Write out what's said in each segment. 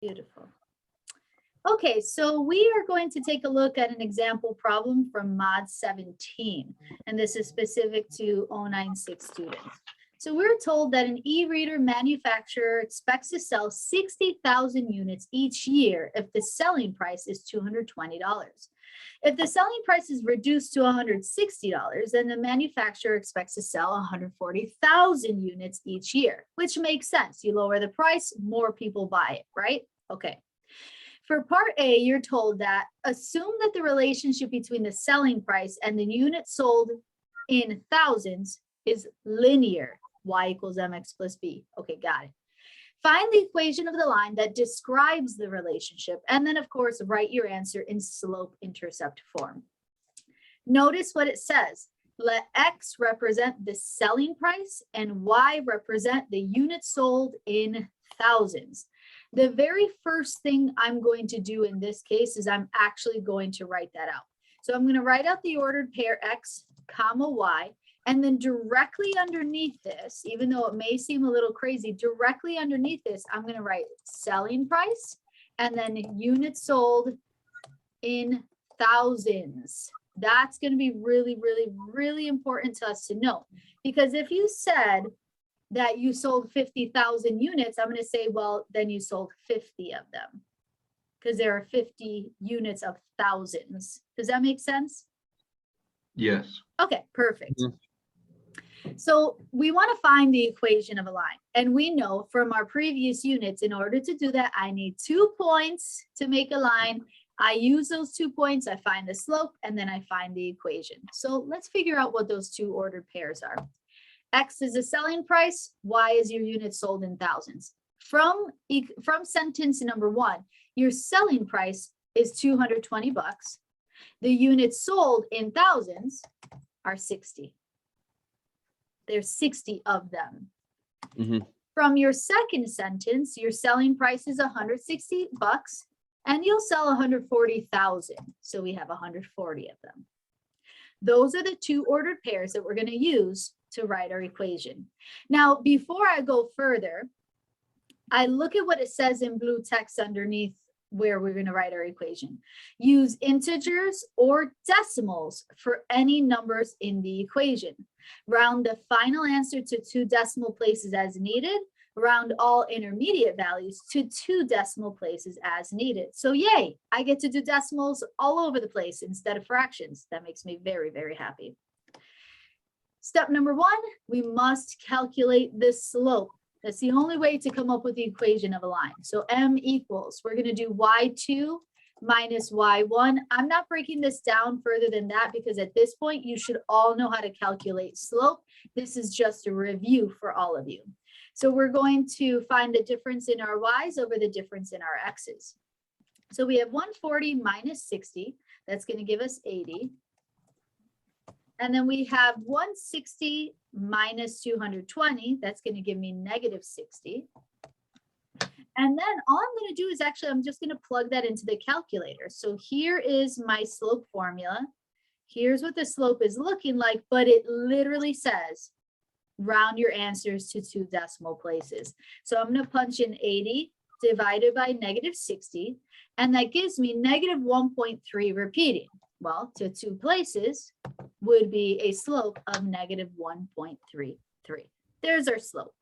Beautiful. Okay, so we are going to take a look at an example problem from Mod 17, and this is specific to 096 students. So we're told that an e-reader manufacturer expects to sell 60,000 units each year if the selling price is $220. If the selling price is reduced to $160, then the manufacturer expects to sell 140,000 units each year, which makes sense. You lower the price, more people buy it, right? Okay. For part A, you're told that assume that the relationship between the selling price and the units sold in thousands is linear, y equals mx plus b. Okay, got it. Find the equation of the line that describes the relationship, and then of course, write your answer in slope-intercept form. Notice what it says. Let x represent the selling price and y represent the units sold in thousands. The very first thing I'm going to do in this case is I'm actually going to write that out. So I'm going to write out the ordered pair x comma y, and then directly underneath this, even though it may seem a little crazy, directly underneath this, I'm going to write selling price and then units sold in thousands. That's going to be really, really, really important to us to know, because if you said that you sold 50,000 units, I'm going to say, well, then you sold 50 of them, because there are 50 units of thousands. Does that make sense? Yes. Okay, perfect. So we want to find the equation of a line. And we know from our previous units, in order to do that, I need 2 points to make a line. I use those 2 points, I find the slope, and then I find the equation. So let's figure out what those two ordered pairs are. X is the selling price, Y is your units sold in thousands. From sentence number 1, your selling price is 220 bucks. The units sold in thousands are 60. There's 60 of them. From your second sentence, your selling price is 160 bucks and you'll sell 140,000. So we have 140 of them. Those are the two ordered pairs that we're going to use to write our equation. Now, before I go further, I look at what it says in blue text underneath where we're going to write our equation. Use integers or decimals for any numbers in the equation. Round the final answer to 2 decimal places as needed. Round all intermediate values to 2 decimal places as needed. So yay, I get to do decimals all over the place instead of fractions. That makes me very, very happy. Step number 1, we must calculate the slope. That's the only way to come up with the equation of a line. So m equals, we're going to do y2 minus y1. I'm not breaking this down further than that because at this point you should all know how to calculate slope. This is just a review for all of you. So we're going to find the difference in our y's over the difference in our x's. So we have 140 minus 60. That's going to give us 80. And then we have 160 minus 220. That's going to give me negative 60. And then all I'm going to do is actually, I'm just going to plug that into the calculator. So here is my slope formula. Here's what the slope is looking like, but it literally says round your answers to 2 decimal places. So I'm going to punch in 80 divided by negative 60, and that gives me negative 1.3 repeating. Well, to 2 places would be a slope of negative 1.33. There's our slope.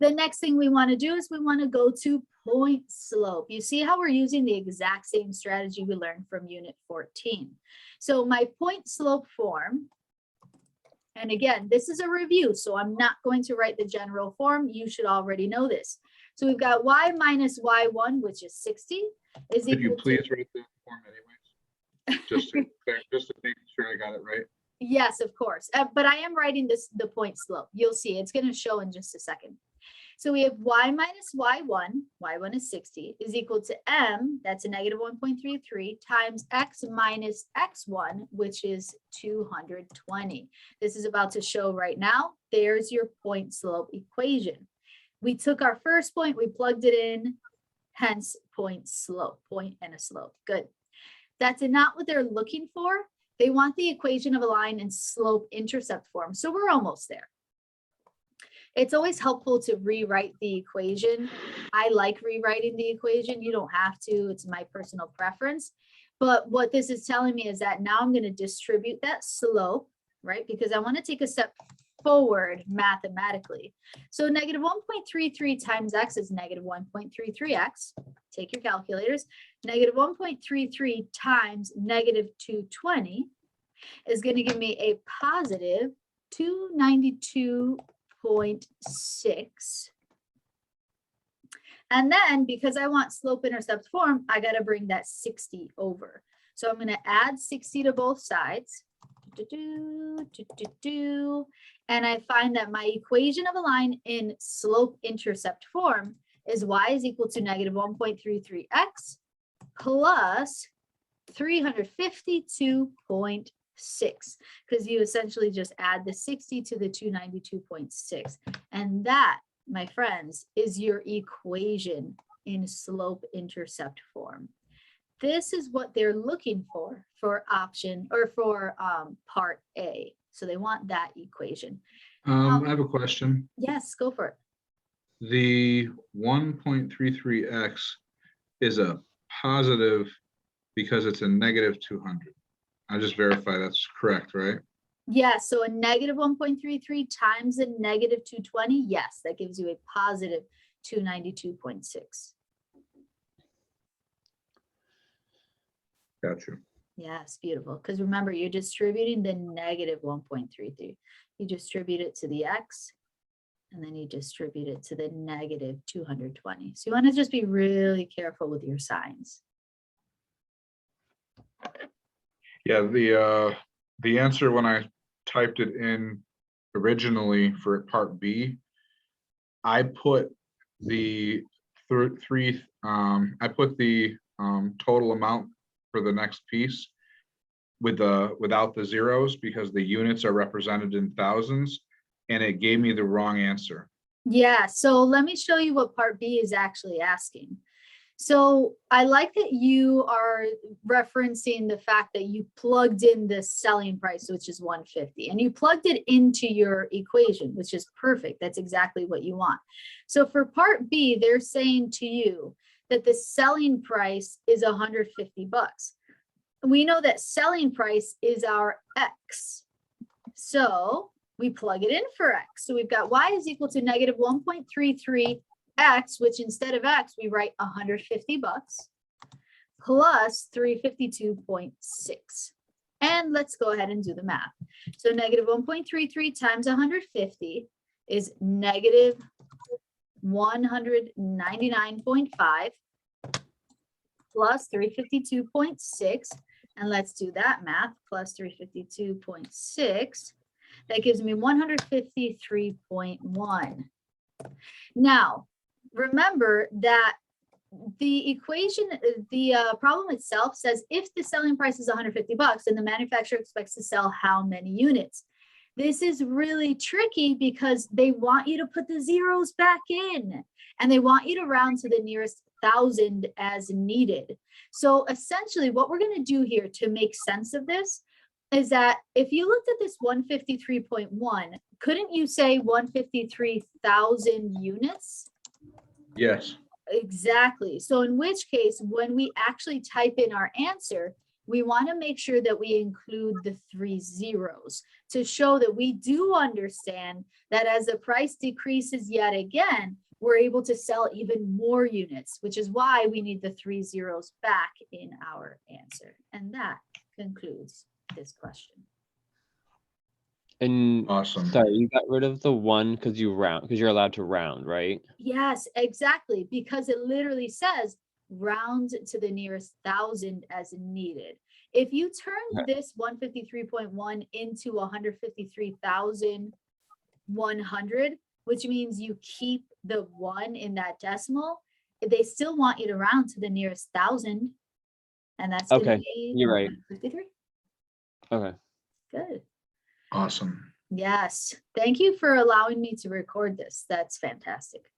The next thing we want to do is we want to go to point slope. You see how we're using the exact same strategy we learned from unit 14. So my point slope form, and again, this is a review, so I'm not going to write the general form. You should already know this. So we've got y minus y1, which is 60. Could you please write the form anyways? Just to make sure I got it right. Yes, of course. But I am writing the point slope. You'll see it's going to show in just a second. So we have y minus y1 is 60, is equal to m, that's a negative 1.33, times x minus x1, which is 220. This is about to show right now. There's your point slope equation. We took our first point, we plugged it in, hence point slope, point and a slope. Good. That's not what they're looking for. They want the equation of a line in slope intercept form. So we're almost there. It's always helpful to rewrite the equation. I like rewriting the equation. You don't have to, it's my personal preference. But what this is telling me is that now I'm going to distribute that slope, right? Because I want to take a step forward mathematically. So negative 1.33 times x is negative 1.33x. Take your calculators. Negative 1.33 times negative 220 is going to give me a positive 292.6. And then because I want slope-intercept form, I got to bring that 60 over. So I'm going to add 60 to both sides. And I find that my equation of a line in slope-intercept form is y is equal to negative 1.33x plus 352.6, because you essentially just add the 60 to the 292.6. And that, my friends, is your equation in slope-intercept form. This is what they're looking for option or for part A. So they want that equation. I have a question. Yes, go for it. The 1.33x is a positive because it's a negative 200. I just verify that's correct, right? Yes, so a negative 1.33 times a negative 220, yes, that gives you a positive 292.6. Gotcha. Yes, beautiful. Because remember, you're distributing the negative 1.33. You distribute it to the x, and then you distribute it to the negative 220. So you want to just be really careful with your signs. Yeah, the answer when I typed it in originally for part B, I put the total amount for the next piece without the zeros because the units are represented in thousands, and it gave me the wrong answer. Yeah, so let me show you what part B is actually asking. So I like that you are referencing the fact that you plugged in the selling price, which is 150, and you plugged it into your equation, which is perfect. That's exactly what you want. So for part B, they're saying to you that the selling price is 150 bucks. We know that selling price is our X. So we plug it in for X. So we've got Y is equal to negative 1.33 X, which instead of X, we write 150 bucks plus 352.6. And let's go ahead and do the math. So negative 1.33 times 150 is negative 199.5 plus 352.6. And let's do that math, plus 352.6. That gives me 153.1. Now, remember that the equation, the problem itself says if the selling price is 150 bucks and the manufacturer expects to sell how many units? This is really tricky because they want you to put the zeros back in and they want you to round to the nearest 1,000 as needed. So essentially what we're going to do here to make sense of this is that if you looked at this 153.1, couldn't you say 153,000 units? Yes. Exactly. So in which case, when we actually type in our answer, we want to make sure that we include the 3 zeros to show that we do understand that as the price decreases yet again, we're able to sell even more units, which is why we need the 3 zeros back in our answer. And that concludes this question. And Awesome. sorry, you got rid of the 1 because you're allowed to round, right? Yes, exactly. Because it literally says round to the nearest 1,000 as needed. If you turn this 153.1 into 153,100, which means you keep the 1 in that decimal, they still want you to round to the nearest 1,000. And that's going to be you're right. 153. Okay. Good. Awesome. Yes. Thank you for allowing me to record this. That's fantastic.